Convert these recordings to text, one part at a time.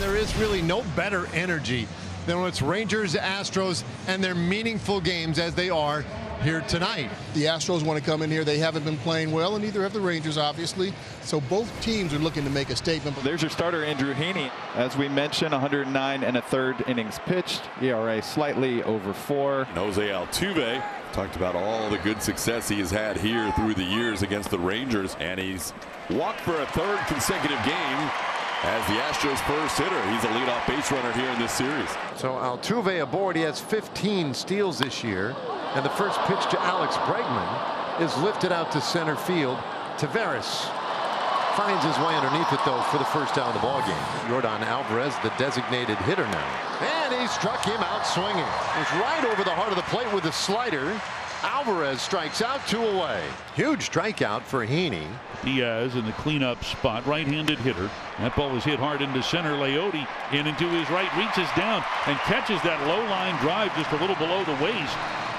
There is really no better energy than when it's Rangers, Astros, and their meaningful games as they are here tonight. The Astros want to come in here. They haven't been playing well, and neither have the Rangers, obviously. So both teams are looking to make a statement. There's your starter, Andrew Heaney. As we mentioned, 109 1/3 innings pitched. ERA slightly over 4. Jose Altuve talked about all the good success he has had here through the years against the Rangers, and he's walked for a 3rd consecutive game as the Astros' first hitter. He's a leadoff base runner here in this series. So Altuve aboard. He has 15 steals this year. And the first pitch to Alex Bregman is lifted out to center field. Tavares finds his way underneath it, though, for the first out of the ball game. Yordan Alvarez, the designated hitter now. And he struck him out swinging. It was right over the heart of the plate with a slider. Alvarez strikes out, 2 away. Huge strikeout for Heaney. Diaz in the cleanup spot, right-handed hitter. That ball was hit hard into center. Leote in into his right, reaches down and catches that low line drive just a little below the waist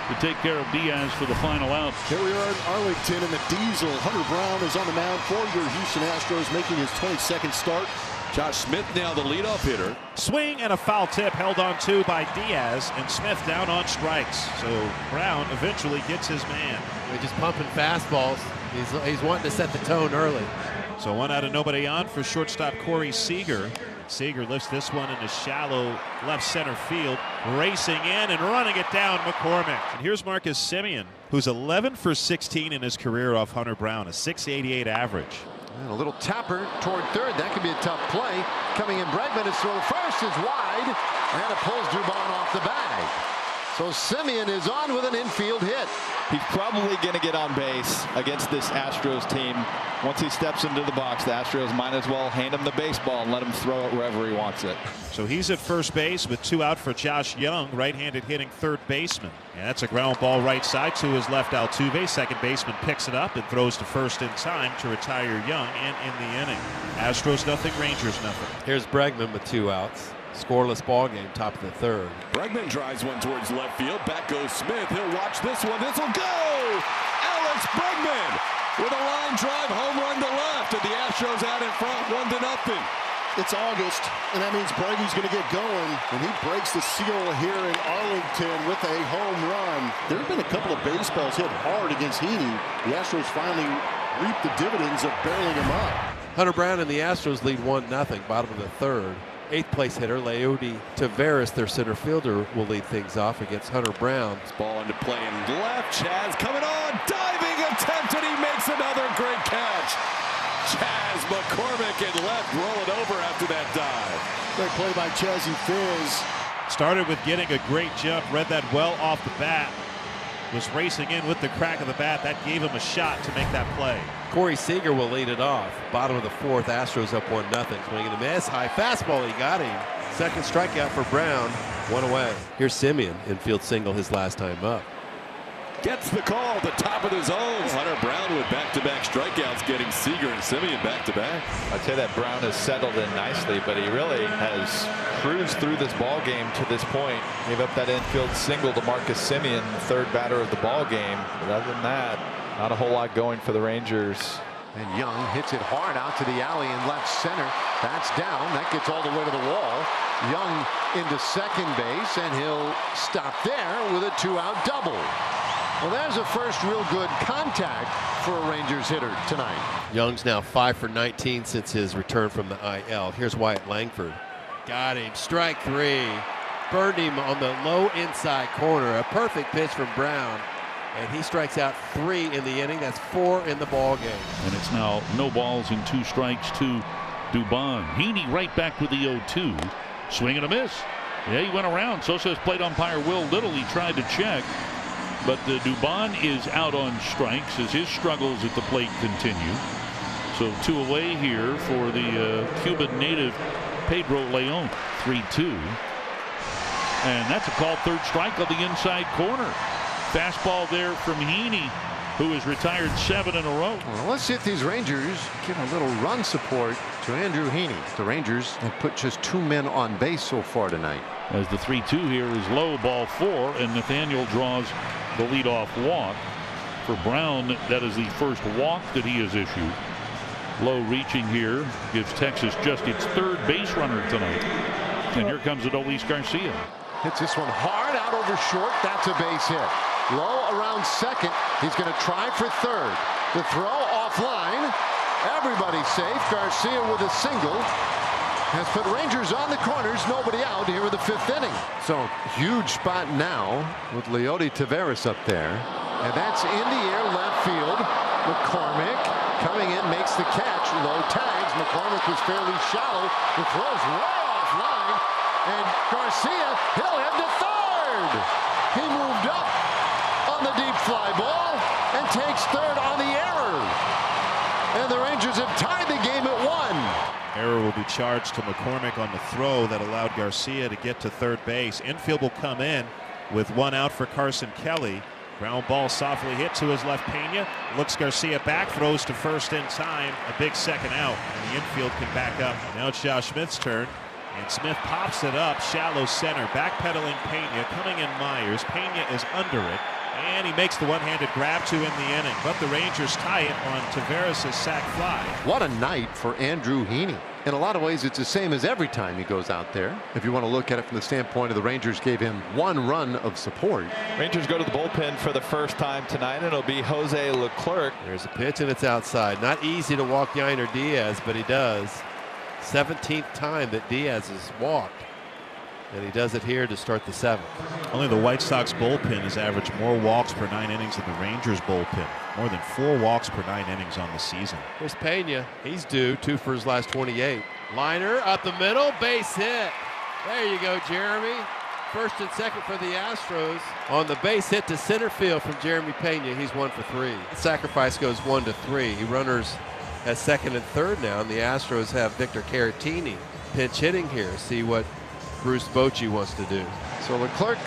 to take care of Diaz for the final out. Here we are in Arlington, and the Diesel. Hunter Brown is on the mound for your Houston Astros, making his 22nd start. Josh Smith now the leadoff hitter. Swing and a foul tip held on to by Diaz, and Smith down on strikes. So Brown eventually gets his man. They're just pumping fastballs. He's wanting to set the tone early. So 1 out and nobody on for shortstop Corey Seager. Seager lifts this one into shallow left center field, racing in and running it down McCormick. And here's Marcus Semien, who's 11 for 16 in his career off Hunter Brown, a .688 average. And a little tapper toward third. That could be a tough play. Coming in, Bregman is throw first is wide, and it pulls Dubon off the bag. So Semien is on with an infield hit. He's probably going to get on base against this Astros team. Once he steps into the box, the Astros might as well hand him the baseball and let him throw it wherever he wants it. So he's at first base with 2 out for Josh Young, right-handed hitting third baseman. And that's a ground ball right side to his left. Altuve, second baseman, picks it up and throws to first in time to retire Young and in the inning. Astros nothing, Rangers nothing. Here's Bregman with 2 outs. Scoreless ball game, top of the 3rd. Bregman drives one towards left field. Back goes Smith. He'll watch this one. This will go! Alex Bregman with a line drive home run to left, and the Astros out in front 1-0. It's August, and that means Bregman's going to get going, and he breaks the seal here in Arlington with a home run. There have been a couple of baseballs hit hard against Heaney. The Astros finally reap the dividends of barreling him up. Hunter Brown and the Astros lead 1-0, bottom of the 3rd. 8th place hitter Leote Tavares, their center fielder, will lead things off against Hunter Brown. Ball into play in left. Chaz coming on, diving attempt, and he makes another great catch. Chaz McCormick in left, rolling over after that dive. Great play by Chazzy Fizz. Started with getting a great jump, read that well off the bat. Was racing in with the crack of the bat. That gave him a shot to make that play. Corey Seager will lead it off. Bottom of the 4th, Astros up 1-0. Swinging a miss, high fastball, he got him. Second strikeout for Brown, 1 away. Here's Semien, infield single his last time up. Gets the call at the top of the zone. Hunter Brown with back-to-back strikeouts, getting Seager and Semien back-to-back. I'd say that Brown has settled in nicely, but he really has cruised through this ball game to this point. Gave up that infield single to Marcus Semien, the 3rd batter of the ball game. But other than that, not a whole lot going for the Rangers. And Young hits it hard out to the alley in left center. That's down. That gets all the way to the wall. Young into second base, and he'll stop there with a 2-out double. Well, there's a first real good contact for a Rangers hitter tonight. Young's now 5 for 19 since his return from the IL. Here's Wyatt Langford. Got him. Strike 3. Burned him on the low inside corner. A perfect pitch from Brown. And he strikes out 3 in the inning. That's 4 in the ball game. And it's now no balls and 2 strikes to Dubon. Heaney right back with the 0-2. Swing and a miss. Yeah, he went around. So says plate umpire Will Little. He tried to check. But the Dubon is out on strikes as his struggles at the plate continue. So 2 away here for the Cuban native Pedro Leon. 3-2. And that's a called 3rd strike on the inside corner. Fastball there from Heaney, who has retired 7 in a row. Well, let's see if these Rangers get a little run support to Andrew Heaney. The Rangers have put just 2 men on base so far tonight. As the 3-2 here is low, ball 4, and Nathaniel draws the leadoff walk. For Brown, that is the first walk that he has issued. Low reaching here gives Texas just its third base runner tonight. And here comes Adolis Garcia. Hits this one hard out over short. That's a base hit. Low around second. He's going to try for third. The throw offline. Everybody's safe. Garcia with a single has put Rangers on the corners. Nobody out here in the 5th inning. So huge spot now with Leody Taveras up there. And that's in the air left field. McCormick coming in, makes the catch. Low tags. McCormick was fairly shallow. The throw's way offline. And Garcia, he'll head to third. He moved up on the deep fly ball and takes third on the error. And the Rangers have tied the game at 1. Error will be charged to McCormick on the throw that allowed Garcia to get to third base. Infield will come in with 1 out for Carson Kelly. Ground ball softly hit to his left. Pena looks Garcia back, throws to first in time. A big second out, and the infield can back up. Now it's Josh Smith's turn. And Smith pops it up, shallow center, backpedaling Pena, coming in Myers. Pena is under it, and he makes the one-handed grab to end the inning. But the Rangers tie it on Taveras' sac fly. What a night for Andrew Heaney. In a lot of ways, it's the same as every time he goes out there. If you want to look at it from the standpoint of the Rangers gave him 1 run of support. Rangers go to the bullpen for the first time tonight, and it'll be Jose Leclerc. There's a pitch, and it's outside. Not easy to walk Yainer Diaz, but he does. 17th time that Diaz has walked, and he does it here to start the 7th. Only the White Sox bullpen has averaged more walks per 9 innings than the Rangers bullpen. More than 4 walks per 9 innings on the season. Here's Pena. He's due 2 for his last 28. Liner up the middle, base hit. There you go, Jeremy. First and second for the Astros. On the base hit to center field from Jeremy Pena. He's 1 for 3. Sacrifice goes 1 to 3. He runners at second and third now, and the Astros have Victor Caratini pinch hitting here. See what Bruce Bochy wants to do. So Leclerc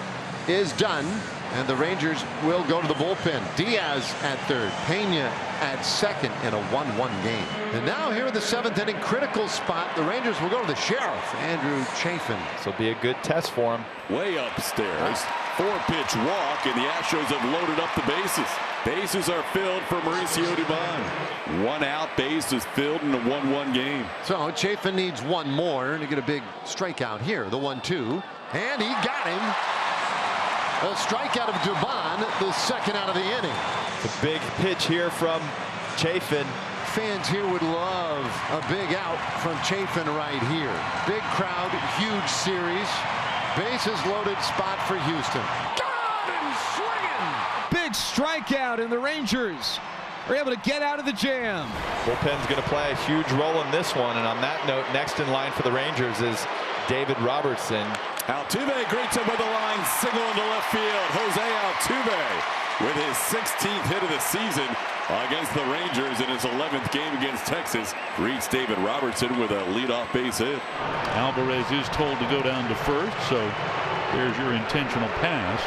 is done, and the Rangers will go to the bullpen. Diaz at third, Pena at second in a 1-1 game. And now here in the 7th inning, critical spot, the Rangers will go to the sheriff, Andrew Chafin. This will be a good test for him. Way upstairs. 4-pitch walk, and the Astros have loaded up the bases. Bases are filled for Mauricio Dubon. 1 out, base is filled in a 1-1 game. So Chafin needs 1 more to get a big strikeout here. The 1-2, and he got him. A strikeout of Dubon, the 2nd out of the inning. It's a big pitch here from Chafin. Fans here would love a big out from Chafin right here. Big crowd, huge series. Bases loaded spot for Houston. Got him swinging. Big strikeout, and the Rangers are able to get out of the jam. Bullpen's going to play a huge role in this one, and on that note, next in line for the Rangers is David Robertson. Altuve greets him with a line single into left field. Jose Altuve with his 16th hit of the season against the Rangers in his 11th game against Texas. Greets David Robertson with a leadoff base hit. Alvarez is told to go down to first, so there's your intentional pass.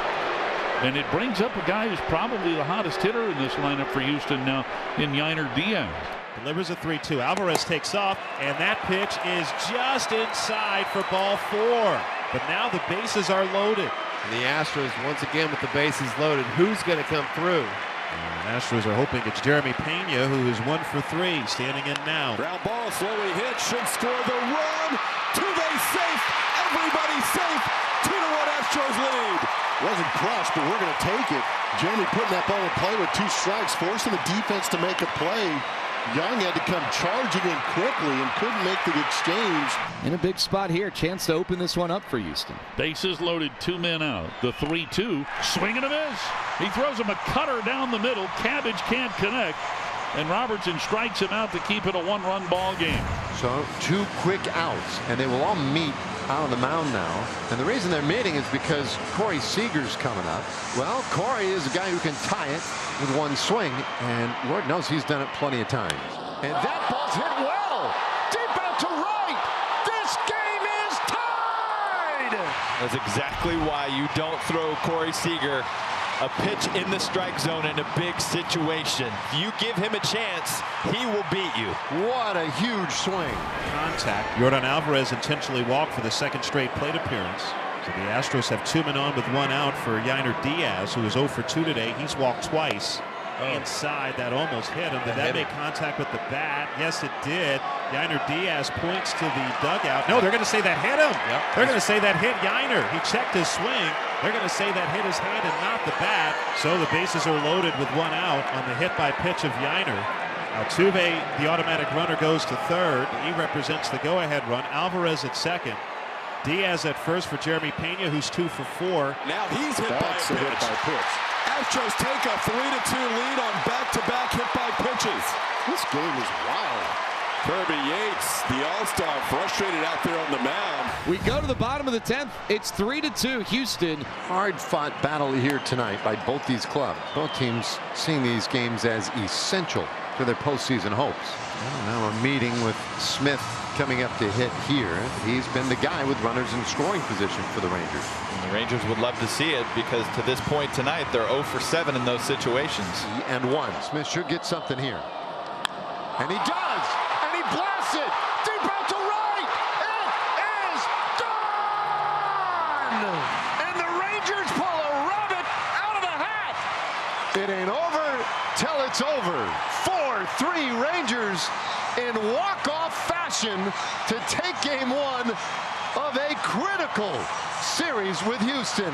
And it brings up a guy who's probably the hottest hitter in this lineup for Houston now in Yainer Diaz. Delivers a 3-2. Alvarez takes off, and that pitch is just inside for ball 4. But now the bases are loaded. And the Astros once again with the bases loaded. Who's going to come through? And Astros are hoping it's Jeremy Pena, who is 1 for 3, standing in now. Ground ball slowly hit, should score the run. 2 base safe. Everybody safe. 2-1 Astros lead. Wasn't crushed, but we're going to take it. Jeremy putting that ball in play with 2 strikes, forcing the defense to make a play. Young had to come charging in quickly and couldn't make the exchange. In a big spot here, chance to open this one up for Houston. Bases loaded, 2 men out. The 3-2, swing and a miss. He throws him a cutter down the middle. Cabbage can't connect, and Robertson strikes him out to keep it a 1-run ball game. So 2 quick outs, and they will all meet out on the mound now. And the reason they're meeting is because Corey Seager's coming up. Well, Corey is a guy who can tie it with 1 swing, and Lord knows he's done it plenty of times. And that ball's hit well, deep out to right. This game is tied. That's exactly why you don't throw Corey Seager a pitch in the strike zone in a big situation. If you give him a chance, he will beat you. What a huge swing. Contact. Yordan Alvarez intentionally walked for the 2nd straight plate appearance. So the Astros have 2 men on with 1 out for Yainer Diaz, who is 0 for 2 today. He's walked twice. inside. That almost hit him. Did that make contact with the bat? Yes, it did. Yainer Diaz points to the dugout. No, they're going to say that hit him. Yep. They're going to say that hit Yainer. He checked his swing. They're going to say that hit his hand and not the bat. So the bases are loaded with one out on the hit by pitch of Yainer. Altuve, the automatic runner, goes to third. He represents the go-ahead run. Alvarez at second. Diaz at first for Jeremy Pena, who's 2 for 4. Now he's hit by a pitch. Astros take a 3-2 lead on back-to-back hit by pitches. This game is wild. Kirby Yates, the all-star, frustrated out there on the mound. We go to the bottom of the 10th. It's 3-2 Houston. Hard-fought battle here tonight by both these clubs. Both teams seeing these games as essential for their postseason hopes. Well, now a meeting with Smith coming up to hit here. He's been the guy with runners in scoring position for the Rangers. And the Rangers would love to see it because to this point tonight, they're 0 for 7 in those situations. And 1. Smith should get something here. And he does! And he blasts it! Deep out to right! It is gone! And the Rangers pull a rabbit out of the hat! It ain't over till it's over. 4-3 Rangers in walk-off fashion to take game 1 of a critical series with Houston.